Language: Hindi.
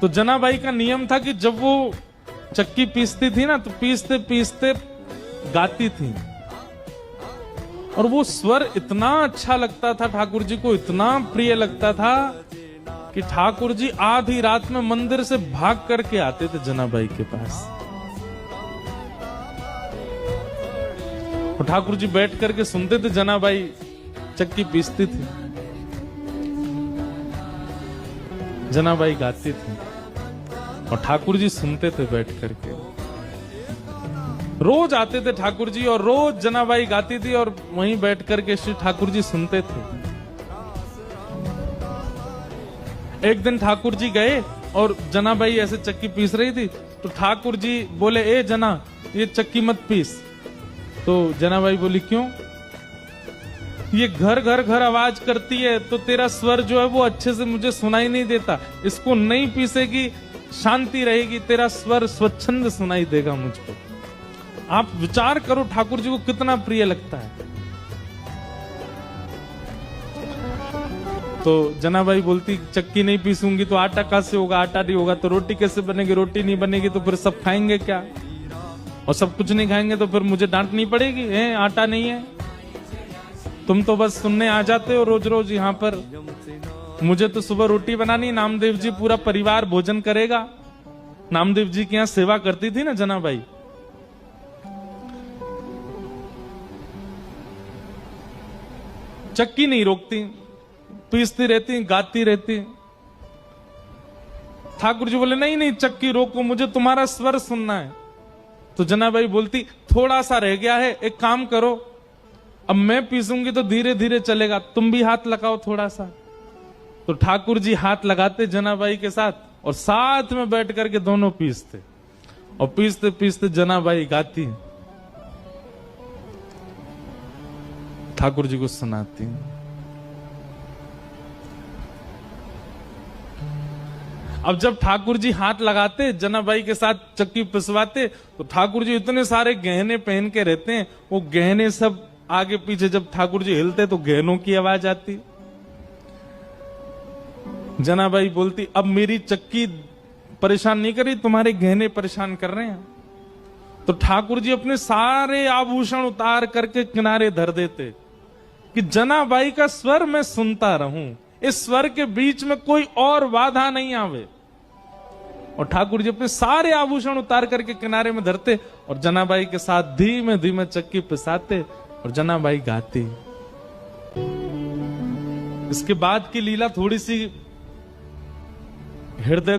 तो जनाबाई का नियम था कि जब वो चक्की पीसती थी ना, तो पीसते पीसते गाती थी, और वो स्वर इतना अच्छा लगता था ठाकुर जी को, इतना प्रिय लगता था कि ठाकुर जी आधी रात में मंदिर से भाग करके आते थे जनाबाई के पास। और ठाकुर जी बैठ करके सुनते थे, जनाबाई चक्की पीसती थी, जनाबाई गाती थी, और ठाकुर जी सुनते थे बैठ करके। रोज आते थे ठाकुर जी, और रोज जनाबाई गाती थी, और वहीं बैठ करके श्री ठाकुर जी सुनते थे। एक दिन ठाकुर जी गए और जनाबाई ऐसे चक्की पीस रही थी, तो ठाकुर जी बोले, ए जना, ये चक्की मत पीस। तो जनाबाई बोली, क्यों? ये घर घर घर आवाज करती है, तो तेरा स्वर जो है वो अच्छे से मुझे सुनाई नहीं देता, इसको नहीं पीसेगी, शांति रहेगी, तेरा स्वर स्वच्छंद सुनाई देगा मुझको। आप विचार करो ठाकुर जी को कितना प्रिय लगता है। तो जनाबाई बोलती, चक्की नहीं पीसूंगी तो आटा कहां से होगा, आटा नहीं होगा तो रोटी कैसे बनेगी, रोटी नहीं बनेगी तो फिर सब खाएंगे क्या, और सब कुछ नहीं खाएंगे तो फिर मुझे डांटनी पड़ेगी, है आटा नहीं है। तुम तो बस सुनने आ जाते हो रोज रोज यहाँ पर, मुझे तो सुबह रोटी बनानी, नामदेव जी पूरा परिवार भोजन करेगा। नामदेव जी की यहाँ सेवा करती थी ना जनाबाई। चक्की नहीं रोकती, पीसती रहती, गाती रहती। ठाकुर जी बोले, नहीं नहीं चक्की रोको, मुझे तुम्हारा स्वर सुनना है। तो जनाबाई बोलती, थोड़ा सा रह गया है, एक काम करो, अब मैं पीसूंगी तो धीरे धीरे चलेगा, तुम भी हाथ लगाओ थोड़ा सा। तो ठाकुर जी हाथ लगाते जनाबाई के साथ, और साथ में बैठ करके दोनों पीसते, और पीसते पीसते जनाबाई गाती, ठाकुर जी को सुनाती। अब जब ठाकुर जी हाथ लगाते जनाबाई के साथ चक्की पिसवाते, तो ठाकुर जी इतने सारे गहने पहन के रहते हैं, वो गहने सब आगे पीछे जब ठाकुर जी हिलते तो गहनों की आवाज आती। जनाबाई बोलती, अब मेरी चक्की परेशान नहीं कर रही, तुम्हारे गहने परेशान कर रहे हैं। तो ठाकुर जी अपने सारे आभूषण उतार करके किनारे धर देते कि जनाबाई का स्वर मैं सुनता रहूं, इस स्वर के बीच में कोई और बाधा नहीं आवे। और ठाकुर जी अपने सारे आभूषण उतार करके किनारे में धरते, और जनाबाई के साथ धीमे धीमे चक्की पिसाते, और जनाबाई गाती। इसके बाद की लीला थोड़ी सी हृदय